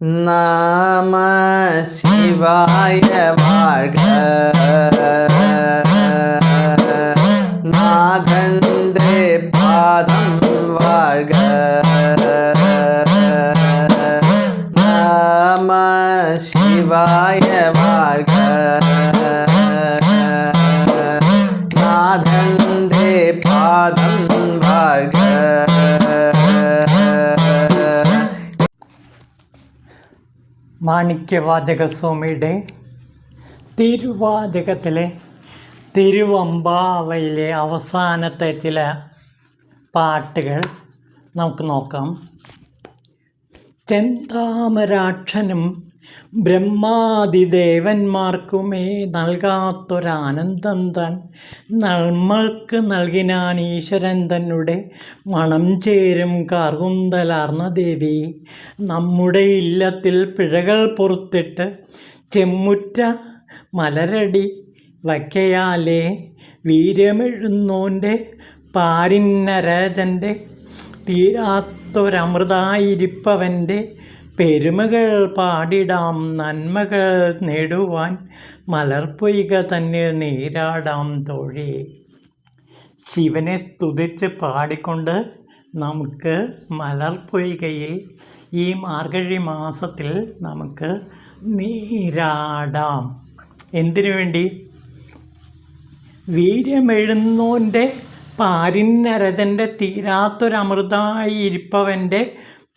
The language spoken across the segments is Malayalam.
நம சிவாய வாழ்க. நாதன்றே பாதம் வாழ்க. நம சிவாய வாழ்க. நாதன்றே பாதம் வாழ்க. മാണിക്യവാചകസ്വാമിയുടെ തിരുവാചകത്തിലെ തിരുവമ്പാവയിലെ അവസാനത്തെ ചില പാട്ടുകൾ നമുക്ക് നോക്കാം. ചെന്താമരാക്ഷനും ബ്രഹ്മാതിദേവന്മാർക്കുമേ നൽകാത്തൊരാനന്ദം താൻ നമ്മൾക്ക് നൽകിനാൻ ഈശ്വരൻ തന്നെ മണം ചേരും കാർകുന്തലാർന്ന ദേവി. നമ്മുടെ ഇല്ലത്തിൽ പിഴകൾ പൊറുത്തിട്ട് ചെമ്മുറ്റ മലരടി വയ്ക്കയാലേ വീര്യമെഴുന്നോൻ്റെ പാരിന്നരജൻ്റെ തീരാത്തൊരമൃതായിരിപ്പവൻ്റെ പെരുമകൾ പാടിടാം നന്മകൾ നേടുവാൻ മലർപ്പൊയ്ക തന്നെ നീരാടാം തോഴി. ശിവനെ സ്തുതിച്ച് പാടിക്കൊണ്ട് നമുക്ക് മലർപ്പൊയ്കയിൽ ഈ മാർഗഴി മാസത്തിൽ നമുക്ക് നീരാടാം. എന്തിനു വേണ്ടി? വീര്യമെഴുന്നോൻ്റെ പാരിന്നരജൻ്റെ തീരാത്തൊരമൃതായി ഇരിപ്പവൻ്റെ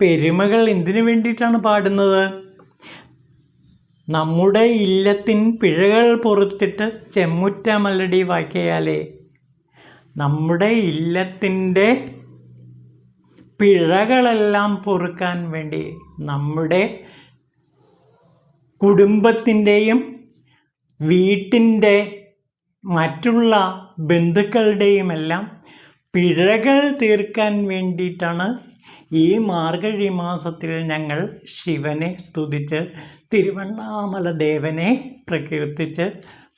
പെരുമകൾ എന്തിനു വേണ്ടിയിട്ടാണ് പാടുന്നത്? നമ്മുടെ ഇല്ലത്തിൻ പിഴകൾ പൊറുത്തിട്ട് ചെമ്മുറ്റ മലടി വായിക്കയാലേ. നമ്മുടെ ഇല്ലത്തിൻ്റെ പിഴകളെല്ലാം പൊറുക്കാൻ വേണ്ടി, നമ്മുടെ കുടുംബത്തിൻ്റെയും വീട്ടിൻ്റെ മറ്റുള്ള ബന്ധുക്കളുടെയും എല്ലാം പിഴകൾ തീർക്കാൻ വേണ്ടിയിട്ടാണ് ഈ മാർഗഴി മാസത്തിൽ ഞങ്ങൾ ശിവനെ സ്തുതിച്ച് തിരുവണ്ണാമല ദേവനെ പ്രകീർത്തിച്ച്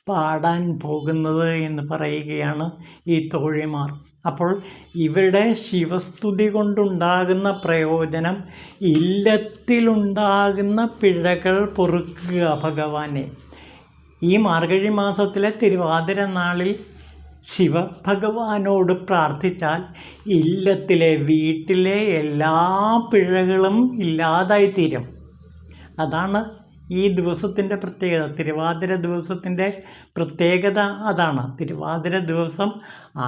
പാടാൻ പോകുന്നത് എന്ന് പറയുകയാണ് ഈ തോഴിമാർ. അപ്പോൾ ഇവരുടെ ശിവസ്തുതി കൊണ്ടുണ്ടാകുന്ന പ്രയോജനം ഇല്ലത്തിലുണ്ടാകുന്ന പിഴകൾ പൊറുക്കുക ഭഗവാനെ. ഈ മാർഗഴി മാസത്തിലെ തിരുവാതിര നാളിൽ ശിവഭഗവാനോട് പ്രാർത്ഥിച്ചാൽ ഇല്ലത്തിലെ വീട്ടിലെ എല്ലാ പിഴകളും ഇല്ലാതായിത്തീരും. അതാണ് ഈ ദിവസത്തിൻ്റെ പ്രത്യേകത. തിരുവാതിര ദിവസത്തിൻ്റെ പ്രത്യേകത അതാണ്. തിരുവാതിര ദിവസം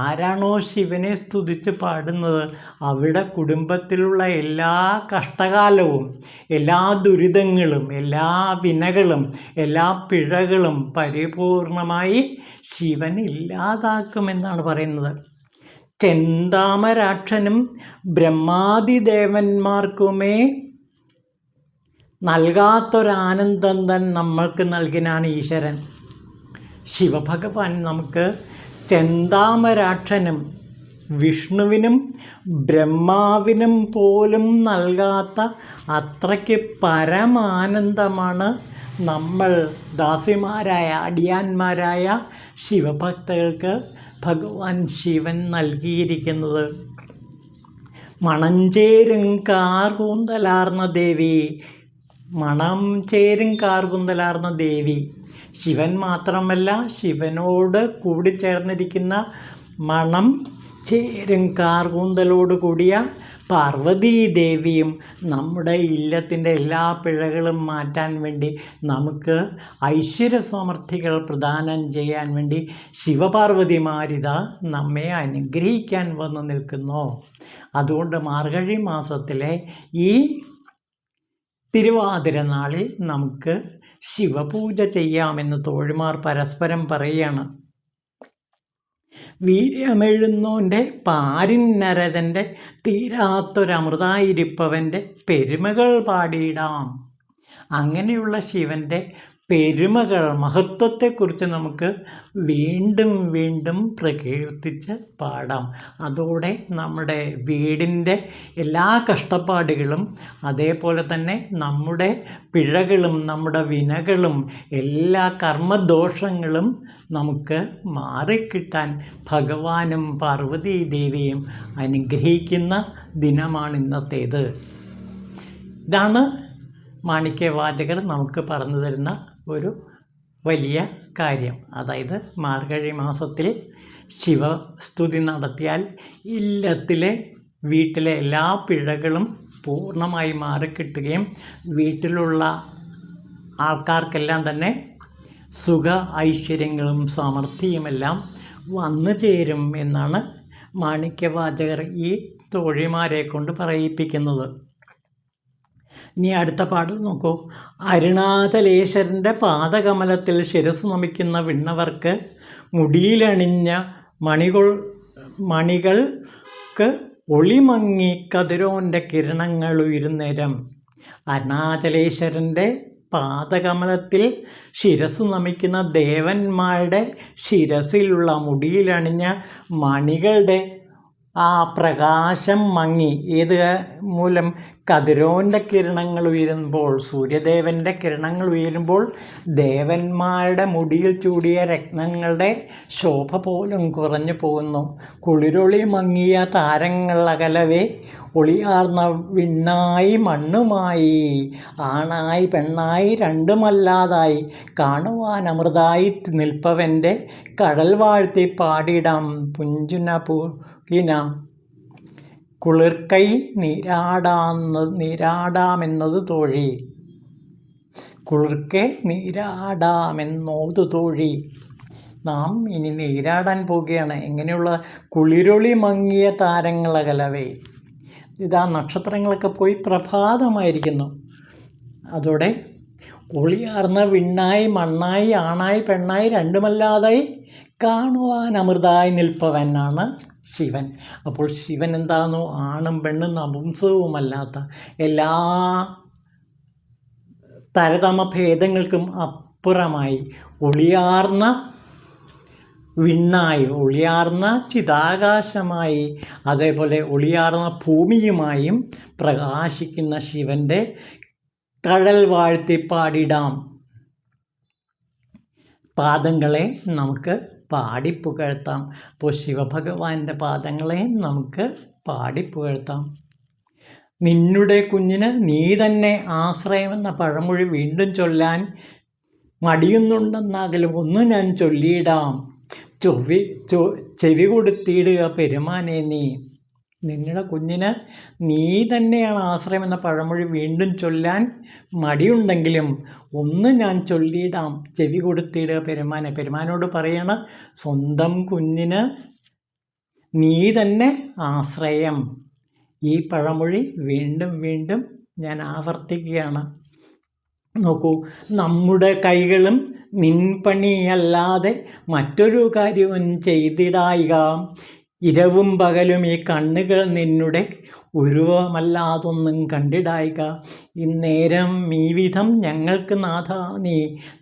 ആരാണോ ശിവനെ സ്തുതിച്ച് പാടുന്നത് അവിടെ കുടുംബത്തിലുള്ള എല്ലാ കഷ്ടകാലവും, എല്ലാ ദുരിതങ്ങളും, എല്ലാ വിനകളും, എല്ലാ പിഴകളും പരിപൂർണമായി ശിവൻ ഇല്ലാതാക്കുമെന്നാണ് പറയുന്നത്. ചെന്താമരാക്ഷനും ബ്രഹ്മാതിദേവന്മാർക്കുമേ നൽകാത്തൊരാനന്ദം തൻ നമ്മൾക്ക് നൽകിനാണ് ഈശ്വരൻ. ശിവഭഗവാൻ നമുക്ക് ചെന്താമരാക്ഷനും വിഷ്ണുവിനും ബ്രഹ്മാവിനും പോലും നൽകാത്ത അത്രയ്ക്ക് പരമാനന്ദമാണ് നമ്മൾ ദാസിമാരായ അടിയാന്മാരായ ശിവഭക്തർക്ക് ഭഗവാൻ ശിവൻ നൽകിയിരിക്കുന്നത്. മണഞ്ചേരും കാർകൂന്തലാർന്ന ദേവി, മണം ചേരും കാർകുന്തലാർന്ന ദേവി. ശിവൻ മാത്രമല്ല, ശിവനോട് കൂടിച്ചേർന്നിരിക്കുന്ന മണം ചേരും കാർകൂന്തലോട് കൂടിയ പാർവതീ ദേവിയും നമ്മുടെ ഇല്ലത്തിൻ്റെ എല്ലാ പിഴകളും മാറ്റാൻ വേണ്ടി, നമുക്ക് ഐശ്വര്യസമൃദ്ധികൾ പ്രദാനം ചെയ്യാൻ വേണ്ടി ശിവപാർവതിമാരിത നമ്മെ അനുഗ്രഹിക്കാൻ വന്നു നിൽക്കുന്നു. അതുകൊണ്ട് മാർഗഴി മാസത്തിലെ ഈ തിരുവാതിര നാളിൽ നമുക്ക് ശിവപൂജ ചെയ്യാമെന്ന് തോഴിമാർ പരസ്പരം പറയുകയാണ്. വീര്യമെഴുന്നോൻ്റെ പാരിന്നരജൻ്റെ തീരാത്തൊരമൃതായിരിപ്പവൻ്റെ പെരുമകൾ പാടിയിടാം. അങ്ങനെയുള്ള ശിവൻ്റെ പെരുമകൾ, മഹത്വത്തെക്കുറിച്ച് നമുക്ക് വീണ്ടും വീണ്ടും പ്രകീർത്തിച്ച് പാടാം. അതോടെ നമ്മുടെ വീടിൻ്റെ എല്ലാ കഷ്ടപ്പാടുകളും, അതേപോലെ തന്നെ നമ്മുടെ പിഴകളും നമ്മുടെ വിനകളും എല്ലാ കർമ്മദോഷങ്ങളും നമുക്ക് മാറിക്കിട്ടാൻ ഭഗവാനും പാർവതീ ദേവിയും അനുഗ്രഹിക്കുന്ന ദിനമാണ് ഇന്നത്തേത്. ഇതാണ് മാണിക്യവാചകർ നമുക്ക് പറഞ്ഞു തരുന്ന ഒരു വലിയ കാര്യം. അതായത് മാർഗഴി മാസത്തിൽ ശിവസ്തുതി നടത്തിയാൽ ഇല്ലത്തിലെ വീട്ടിലെ എല്ലാ പിഴകളും പൂർണ്ണമായി മാറിക്കിട്ടുകയും വീട്ടിലുള്ള ആൾക്കാർക്കെല്ലാം തന്നെ സുഖ ഐശ്വര്യങ്ങളും സമൃദ്ധിയുമെല്ലാം വന്നു ചേരും എന്നാണ് മാണിക്യവാചകർ ഈ തോഴിമാരെ കൊണ്ട് പറയിപ്പിക്കുന്നത്. ഇനി അടുത്ത പാട്ട് നോക്കൂ. അരുണാചലേശ്വരൻ്റെ പാദകമലത്തിൽ ശിരസ് നമിക്കുന്ന വിണ്ണവർക്ക് മുടിയിലണിഞ്ഞ മണികൾക്ക് ഒളിമങ്ങി കതിരോൻ്റെ കിരണങ്ങൾ ഉയരുന്നേരം. അരുണാചലേശ്വരൻ്റെ പാദകമലത്തിൽ ശിരസ് നമിക്കുന്ന ദേവന്മാരുടെ ശിരസിലുള്ള മുടിയിലണിഞ്ഞ മണികളുടെ ആ പ്രകാശം മങ്ങി. ഏത് മൂലം? കതിരോൻ്റെ കിരണങ്ങൾ ഉയരുമ്പോൾ, സൂര്യദേവൻ്റെ കിരണങ്ങൾ ഉയരുമ്പോൾ ദേവന്മാരുടെ മുടിയിൽ ചൂടിയ രത്നങ്ങളുടെ ശോഭ പോലും കുറഞ്ഞു പോകുന്നു. കുളിരൊളി മങ്ങിയ താരങ്ങൾ അകലവേ ഒളിയാർന്ന വിണ്ണായി മണ്ണുമായി, ആണായി പെണ്ണായി രണ്ടുമല്ലാതായി കാണുവാൻ അമൃതായി നിൽപ്പവൻ്റെ കടൽ വാഴ്ത്തി പാടിടാം പുഞ്ചുന പൂകിന. കുളിർക്കൈ നീരാടാമെന്നത് തോഴി, കുളിർക്കെ നീരാടാമെന്നോതു തോഴി. നാം ഇനി നീരാടാൻ പോവുകയാണ്. എങ്ങനെയുള്ള കുളിരൊളി മങ്ങിയ താരങ്ങളകലവേ. ഇതാ നക്ഷത്രങ്ങളൊക്കെ പോയി പ്രഭാതമായിരിക്കുന്നു. അതോടെ ഒളിയാർന്ന വിണ്ണായി മണ്ണായി ആണായി പെണ്ണായി രണ്ടുമല്ലാതായി കാണുവാൻ അമൃതായി നിൽപ്പവനാണ് ശിവൻ. അപ്പോൾ ശിവൻ എന്താണോ? ആണും പെണ്ണും നപുംസകവുമല്ലാത്ത എല്ലാ തരതമ ഭേദങ്ങൾക്കും അപ്പുറമായി ഒളിയാർന്ന വിണ്ണായി, ഒളിയാർന്ന ചിതാകാശമായി, അതേപോലെ ഒളിയാർന്ന ഭൂമിയുമായും പ്രകാശിക്കുന്ന ശിവൻ്റെ കടൽ വാഴ്ത്തി പാടിടാം. പാദങ്ങളെ നമുക്ക് പാടിപ്പുകഴ്ത്താം. അപ്പോൾ ശിവഭഗവാന്റെ പാദങ്ങളെ നമുക്ക് പാടിപ്പുകഴ്ത്താം. നിന്നുടെ കുഞ്ഞിന് നീ തന്നെ ആശ്രയമെന്ന പഴമൊഴി വീണ്ടും ചൊല്ലാൻ മടിയുന്നുണ്ടെന്നാകലും ഒന്ന് ഞാൻ ചൊല്ലിയിടാം. ചെവി കൊടുത്തിടുക പെരുമാനെ നീ. നിങ്ങളുടെ കുഞ്ഞിന് നീ തന്നെയാണ് ആശ്രയമെന്ന പഴമൊഴി വീണ്ടും ചൊല്ലാൻ മടിയുണ്ടെങ്കിലും ഒന്ന് ഞാൻ ചൊല്ലിയിടാം. ചെവി കൊടുത്തിടുക പെരുമാനെ. പെരുമാനോട് പറയണ സ്വന്തം കുഞ്ഞിന് നീ തന്നെ ആശ്രയം. ഈ പഴമൊഴി വീണ്ടും വീണ്ടും ഞാൻ ആവർത്തിക്കുകയാണ്. നോക്കൂ, നമ്മുടെ കൈകളും നിൻപണിയല്ലാതെ മറ്റൊരു കാര്യവും ചെയ്തിടായിക. ഇരവും പകലും ഈ കണ്ണുകൾ നിന്നുടെ ഉരുവമല്ലാതൊന്നും കണ്ടിടായിക. ഇന്നേരം ഈ വിധം ഞങ്ങൾക്ക് നാഥ നീ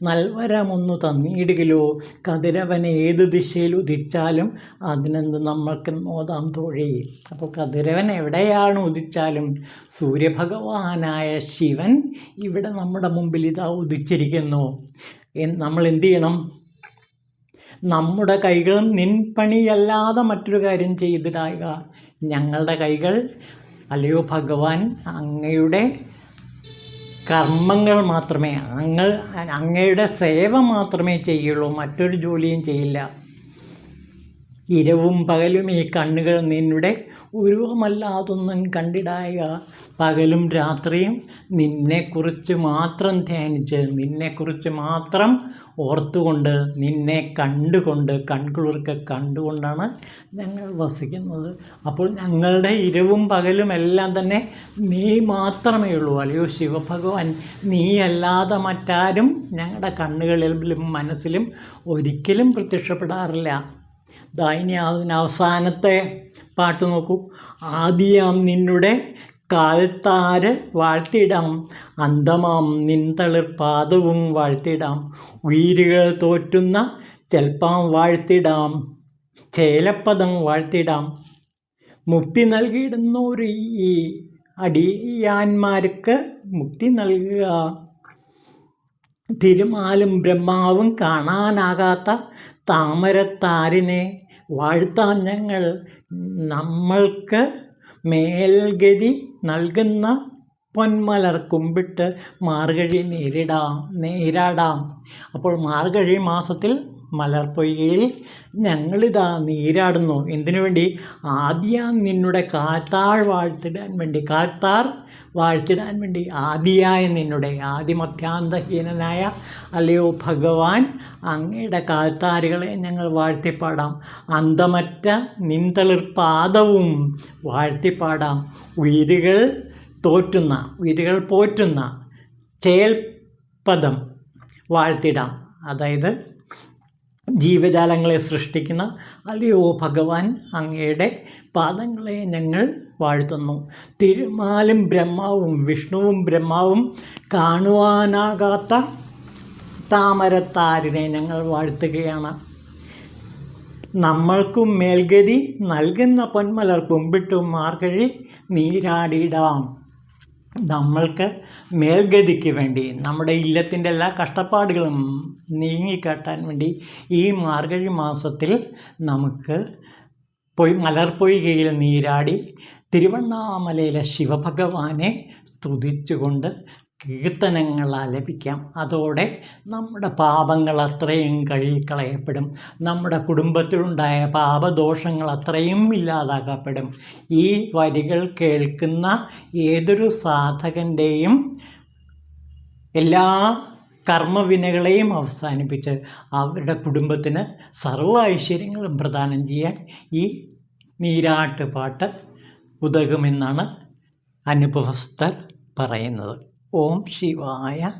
നൽവരമൊന്നു തന്നിടുകിലോ. കതിരവൻ ഏതു ദിശയിൽ ഉദിച്ചാലും അതിനെന്ത് നമ്മൾക്ക് നോതാം തോഴി. അപ്പോൾ കതിരവൻ എവിടെയാണ് ഉദിച്ചാലും സൂര്യഭഗവാനായ ശിവൻ ഇവിടെ നമ്മുടെ മുമ്പിൽ ഇതാ ഉദിച്ചിരിക്കുന്നു. നമ്മൾ എന്തു ചെയ്യണം? നമ്മുടെ കൈകളും നിൻപണിയല്ലാതെ മറ്റൊരു കാര്യം ചെയ്തിടാക. ഞങ്ങളുടെ കൈകൾ അല്ലയോ ഭഗവാൻ അങ്ങയുടെ കർമ്മങ്ങൾ മാത്രമേ, അങ്ങയുടെ സേവ മാത്രമേ ചെയ്യുള്ളൂ, മറ്റൊരു ജോലിയും ചെയ്യില്ല. ഇരവും പകലും ഈ കണ്ണുകൾ നിന്നുടെ ഉരുവമല്ലാതൊന്നും കണ്ടിടായ. പകലും രാത്രിയും നിന്നെക്കുറിച്ച് മാത്രം ധ്യാനിച്ച്, നിന്നെക്കുറിച്ച് മാത്രം ഓർത്തുകൊണ്ട്, നിന്നെ കണ്ടുകൊണ്ട്, കൺകുളിർക്കെ കണ്ടുകൊണ്ടാണ് ഞങ്ങൾ വസിക്കുന്നത്. അപ്പോൾ ഞങ്ങളുടെ ഇരവും പകലും എല്ലാം തന്നെ നീ മാത്രമേ ഉള്ളൂ. അല്ലയോ ശിവഭഗവാൻ, നീ അല്ലാതെ മറ്റാരും ഞങ്ങളുടെ കണ്ണുകളിലും മനസ്സിലും ഒരിക്കലും പ്രത്യക്ഷപ്പെടാറില്ല. ഇനി അവസാനത്തെ പാട്ട് നോക്കൂ. ആദിയാം നിന്നുടെ കാൽത്താര് വാഴ്ത്തിടാം, അന്തമാം നിൻതളിർ പാദവും വാഴ്ത്തിടാം. ഉയിരികൾ തോറ്റുന്ന ചെൽപ്പാം വാഴ്ത്തിടാം, ചേലപ്പദം വാഴ്ത്തിടാം. മുക്തി നൽകിയിടുന്നൊരു ഈ അടിയാന്മാർക്ക് മുക്തി നൽകുക. തിരുമാലും ബ്രഹ്മാവും കാണാനാകാത്ത താമരത്താരിനെ വാഴ്ത്താൻ ഞങ്ങൾ. നമ്മൾക്ക് മേൽഗതി നൽകുന്ന പൊന്മലർ കുമ്പിട്ട് മാർഗഴി നീരാടാം. അപ്പോൾ മാർഗഴി മാസത്തിൽ മലർപ്പൊയ്കയിൽ ഞങ്ങളിതാ നീരാടുന്നു. എന്തിനു വേണ്ടി? ആദിയാം നിന്നുടെ കാത്താർ വാഴ്ത്തിടാൻ വേണ്ടി. ആദിയായ നിന്നുടെ, ആദിമധ്യാന്തഹീനനായ അല്ലയോ ഭഗവാൻ, അങ്ങയുടെ കാൽത്താരുകളെ ഞങ്ങൾ വാഴ്ത്തിപ്പാടാം. അന്തമറ്റ നിൻതളിർപ്പാദവും വാഴ്ത്തിപ്പാടാം. ഉയിരുകൾ പോറ്റുന്ന ചേൽപ്പദം വാഴ്ത്തിടാം. അതായത് ജീവജാലങ്ങളെ സൃഷ്ടിക്കുന്ന അല്ലയോ ഭഗവാൻ, അങ്ങയുടെ പാദങ്ങളെ ഞങ്ങൾ വാഴ്ത്തുന്നു. തിരുമാലും ബ്രഹ്മാവും വിഷ്ണുവും ബ്രഹ്മാവും കാണുവാനാകാത്ത താമരത്താരിനെ ഞങ്ങൾ വാഴ്ത്തുകയാണ്. നമ്മൾക്കും മേൽഗതി നൽകുന്ന പൊന്മലർ കുമ്പിട്ടും മാർഗഴി നീരാടിയിടാം. നമ്മൾക്ക് മേൽഗതിക്ക് വേണ്ടി, നമ്മുടെ ഇല്ലത്തിൻ്റെ എല്ലാ കഷ്ടപ്പാടുകളും നീങ്ങിക്കാട്ടാൻ വേണ്ടി ഈ മാർഗഴി മാസത്തിൽ നമുക്ക് മലർപ്പൊയ്കയിൽ നീരാടി തിരുവണ്ണാമലയിലെ ശിവഭഗവാനെ സ്തുതിച്ചുകൊണ്ട് കീർത്തനങ്ങൾ ആലപിക്കാം. അതോടെ നമ്മുടെ പാപങ്ങൾ അത്രയും കഴുകിക്കളയപ്പെടും. നമ്മുടെ കുടുംബത്തിലുണ്ടായ പാപദോഷങ്ങൾ അത്രയും ഇല്ലാതാക്കപ്പെടും. ഈ വരികൾ കേൾക്കുന്ന ഏതൊരു സാധകൻ്റെയും എല്ലാ കർമ്മവിനകളെയും അവസാനിപ്പിച്ച് അവരുടെ കുടുംബത്തിന് സർവ്വ ഐശ്വര്യങ്ങളും പ്രദാനം ചെയ്യാൻ ഈ നീരാട്ട് പാട്ട് ഉതകുമെന്നാണ് അനുഭവസ്ഥർ പറയുന്നത്. ഓം ശിവായ.